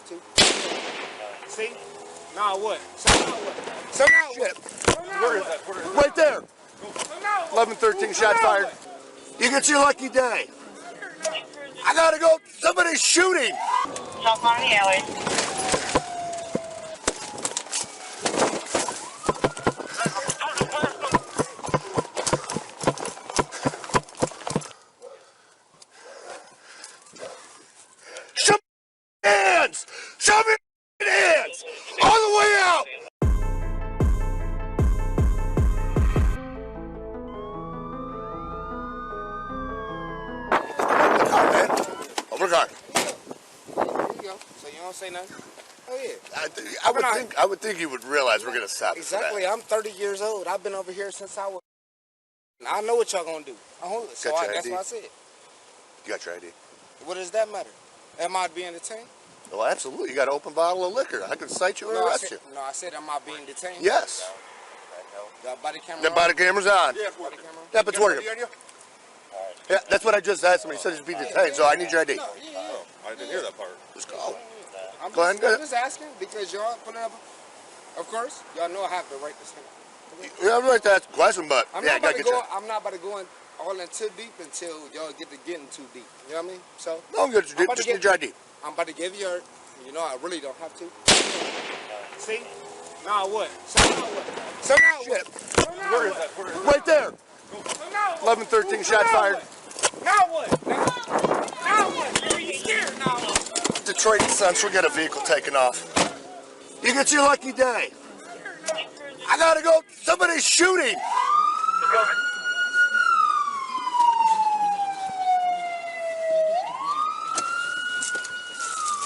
have to. See? Now what? So now what? So now Shit. So now Where is what? that? Where is right there. So now 11-13 shots fired. You get your lucky day. I gotta go. Somebody's shooting. Jump on the alley. Show me hands! Show me hands! All the way out! Over car. There you go. So you don't say nothing? Oh yeah. I would think you would realize we're gonna stop. Exactly. I'm 30 years old. I've been over here since I was. I know what y'all gonna do. So that's why I said. You got your ID. What does that matter? Am I being detained? Well, absolutely. You got an open bottle of liquor. I can cite you and arrest you. No, I said, am I being detained? Yes. The body camera. The body camera's on. Yeah, body camera. Yeah, it's working. Yeah, that's what I just asked him. He said he'd be detained, so I need your ID. No, I didn't hear that part. Let's go. I'm Go ahead. just asking because y'all put it up. Of course, y'all know I have the right to stand. Yeah, I'm right to ask a question, but I'm yeah, not about to get go. you. I'm not about to go in all in too deep until y'all get to getting too deep. You know what I mean? So No, I'm good. Just need your ID. I'm about to give you. You know, I really don't have to. See? Now what? So now what? So now Shit. what? So now Where is what? that? Right there. So now what? 11-13 So shots now fired. what? Now what? Now what? Are you scared now? Detroit Central get a vehicle taken off. You get your lucky day. I gotta go. Somebody's shooting.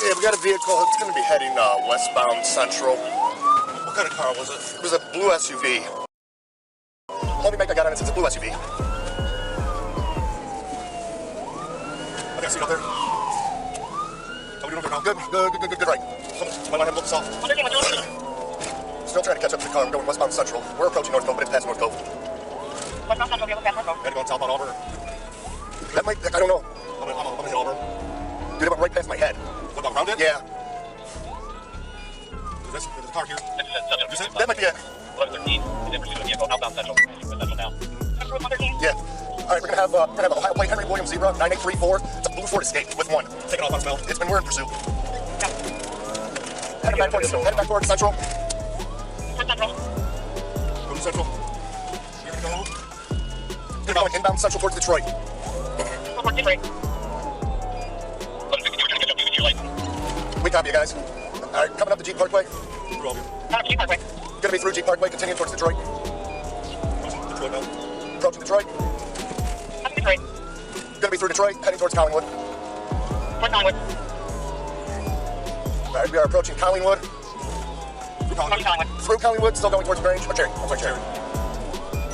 Yeah, we got a vehicle. It's going to be heading westbound Central. What kind of car was it? It was a blue SUV. Let me make I got on it. It's a blue SUV. I got a seat up there. How we doing now? Good, right. Might want him to look soft. Still trying to catch up to the car. I'm going westbound Central. We're approaching North Cove, but it's past North Cove. Westbound Central, vehicle past North Cove. Gotta go southbound Auburn. That might, I don't know. I'm gonna hit Auburn. Dude, it went right past my head. What about around it? Yeah. There's a car here. That might be it. 1113, in pursuit of vehicle, outbound Central. Central now. Central 113. Yeah. All right, we're gonna have Ohio plate Henry Williams Zebra 9834. It's a blue Ford Escape with one. Take it off on smell. We're in pursuit. Heading back towards Central. Central. Go to Central. Here we go. We're going inbound Central towards Detroit. Support Detroit. 1160, we're gonna catch up to you light. We copy you guys. All right, coming up the Jeep Parkway. Through all of you. Jeep Parkway. Gonna be through Jeep Parkway, continuing towards Detroit. Detroit now. Approaching Detroit. Up Detroit. Gonna be through Detroit, heading towards Collingwood. Towards Collingwood. All right, we are approaching Collingwood. Towards Collingwood. Through Collingwood, still going towards Grange. Or Cherry. I'm sorry, Cherry.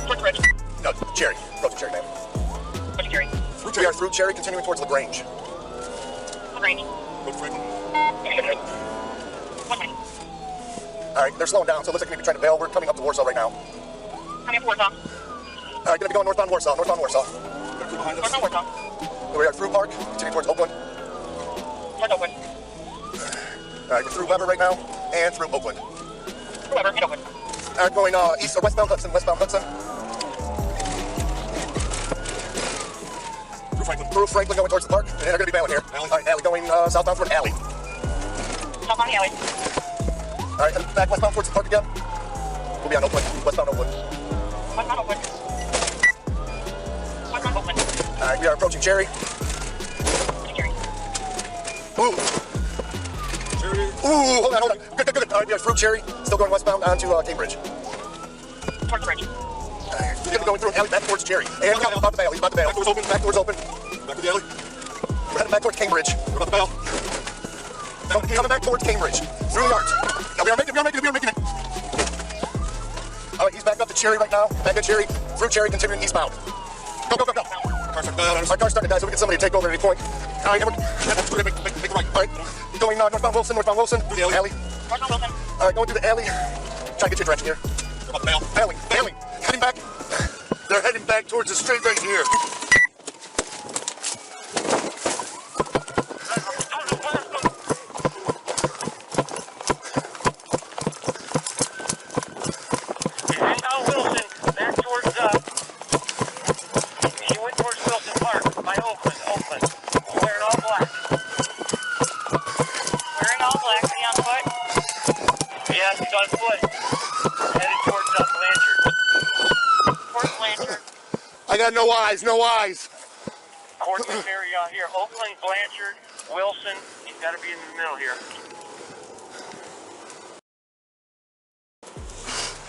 Towards Bridge. No, Cherry. Approaching Cherry, man. Towards Cherry. We are through Cherry, continuing towards LaGrange. LaGrange. Go to Franklin. 1 minute. All right, they're slowing down, so it looks like they're trying to bail. We're coming up to Warsaw right now. Coming up to Warsaw. All right, gonna be going northbound Warsaw. Behind us. Northbound Warsaw. We are through Park, continuing towards Oakland. Towards Oakland. All right, we're through Weber right now, and through Oakland. Through Weber and Oakland. All right, going east or westbound Hudson. Through Franklin, going towards the park, and then they're gonna be bailing here. Alley. All right, alley, going southbound through an alley. South on the alley. All right, and back westbound towards the park again. We'll be on Oakland, westbound Oakland. Westbound Oakland. Westbound Oakland. All right, we are approaching Cherry. Cherry. Ooh. Cherry. Ooh, hold on. Good. All right, we are through Cherry, still going westbound onto Cambridge. Towards the bridge. He's gonna be going through an alley back towards Cherry. And he's about to bail. He's about to bail. Back door's open. Back door's open. Back to the alley. We're heading back towards Cambridge. We're about to bail. Coming back towards Cambridge. Through the arch. No, we are making it. All right, he's back up to Cherry right now. Back at Cherry. Through Cherry, continuing eastbound. Go. Our car's starting to die, so we get somebody to take over at any point. All right, make right. All right, going northbound Wilson. Through the alley. Northbound Wilson. All right, going through the alley. Try to get your direction here. We're about to bail. Alley. Heading back. They're heading back towards the street right here. He's on foot. Headed towards Blanchard. Towards Blanchard. I got no eyes, no eyes. Coordinates area here. Oakland, Blanchard, Wilson. He's got to be in the middle here.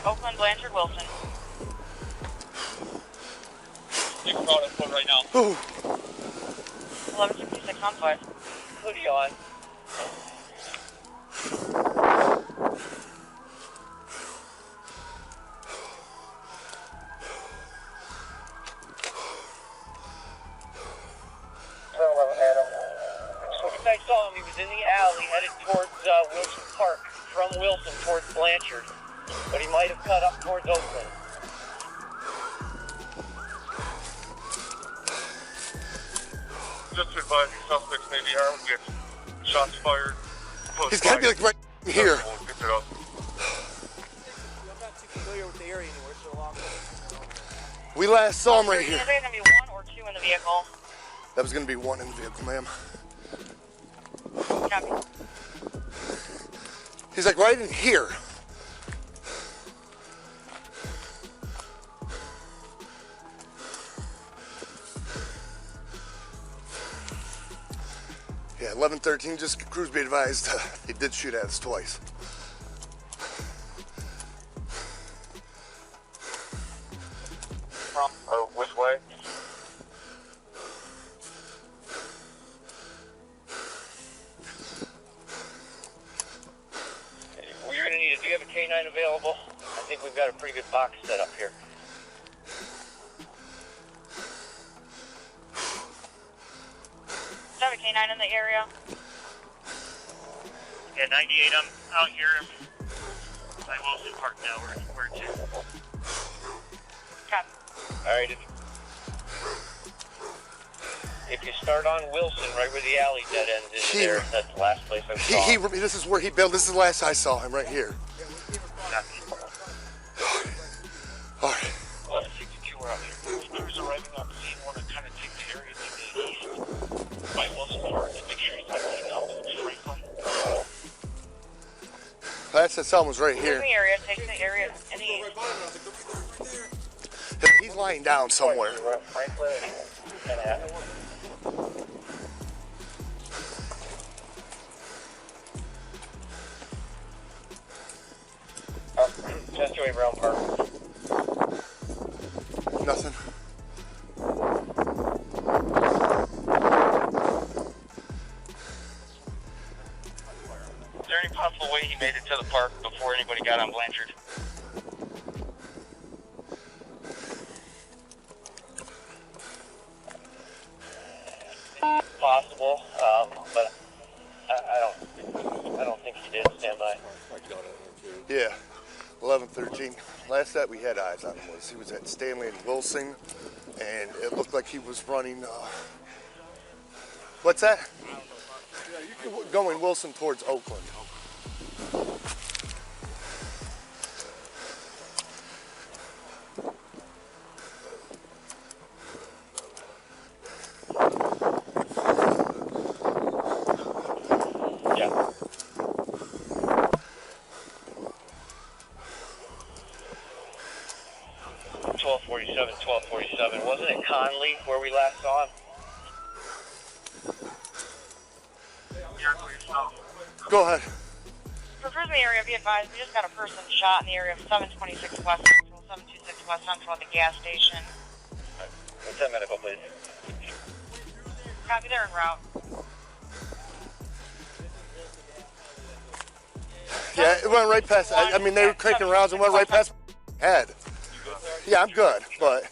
Oakland, Blanchard, Wilson. Big crowd on foot right now. 1166 on foot. Hoodie on. I saw him. He was in the alley headed towards Wilson Park, from Wilson towards Blanchard. But he might have cut up towards Oakland. Just to advise you, suspects may be armed, get shots fired. He's got to be like right here. We'll get it up. I'm not too familiar with the area anymore, so long. We last saw him right here. Is there going to be one or two in the vehicle? That was going to be one in the vehicle, ma'am. Copy. He's like right in here. Yeah, 1113, just cruise be advised. He did shoot at us twice. From which way? We're going to need it. Do you have a K9 available? I think we've got a pretty good box set up here. Do you have a K9 in the area? Yeah, 98, I'm out here by Wilson Park now. We're two. Copy. Alright, if you start on Wilson, right where the alley dead end is there, that's the last place I saw him. This is where he built. This is the last I saw him, right here. All right. 1162, we're out here. Crews arriving on scene, want to kind of take the area to the east by Wilson Park and make sure he's not getting out to Franklin. Last I saw him was right In here. the area, take the area. Any He's lying down somewhere. We're at Franklin and Manhattan. Just away Brown Park. Nothing. Is there any possible way he made it to the park before anybody got on Blanchard? Possible, but I don't think he did. Stand by. Yeah. 1113. Last that we had eyes on him was he was at Stanley and Wilson, and it looked like he was running. What's that? Yeah, you can go in Wilson towards Oakland. Yeah. 1247. Wasn't it Conley where we last saw him? Go ahead. For crews in the area, be advised, we just got a person shot in the area of 726 West Central, 726 West Central at the gas station. What's that medical, please? Copy, they're en route. Yeah, it went right past. I mean, they were cranking rounds and went right past my head. Yeah, I'm good, but.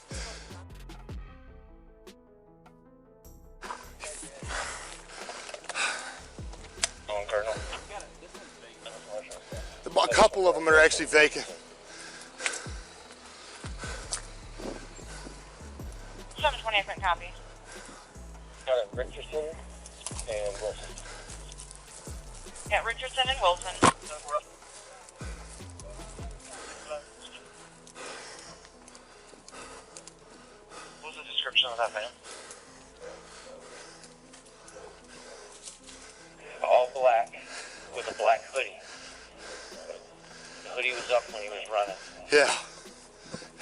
Colonel. A couple of them are actually vacant. 720, I couldn't copy. Got it, Richardson and Wilson. Yeah, Richardson and Wilson. What was the description of that man? All black with a black hoodie. Yeah.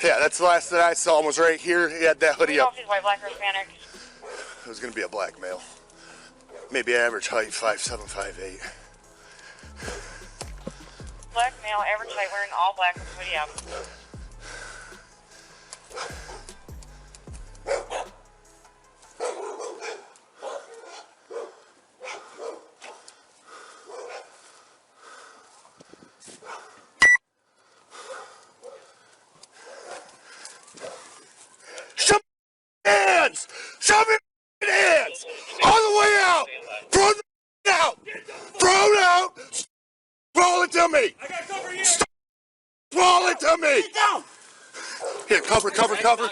Yeah, that's the last that I saw him was right here. He had that hoodie You know up. if he's white, black, or Hispanic? It was going to be a black male. Maybe average height, 5'7", 5'8". Black male, average height, wearing all black with hoodie up. Shove your hands! Shove your hands! All the way out! Throw the out! Throw it out! Roll it to me! I got cover here. Roll it to me! Get down. Here, cover. Drag him out. I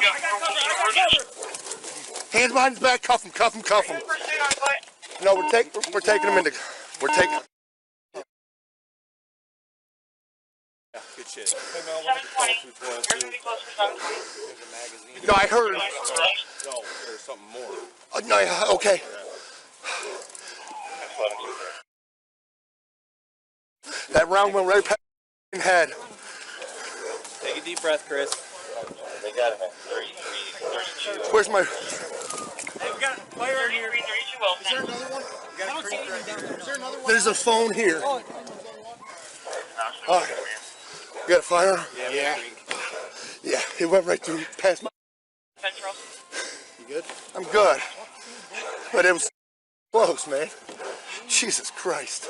got cover. Hands behind his back, cuff him. Pursuit on foot. No, we're taking him into, we're taking. Yeah, good shit. 720. You're going to be close for 720. There's a magazine. No, I heard. No, there's something more. No, yeah, okay. That round went right past his head. Take a deep breath, Chris. They got him at 33, 32. Where's my? Hey, we got fire in here. 33, 32 Wilson. Another one? We got a creep right here. Is there another one? There's a phone here. You got a fire? Yeah. Yeah, it went right through past my. Central. You good? I'm good. But it was close, man. Jesus Christ.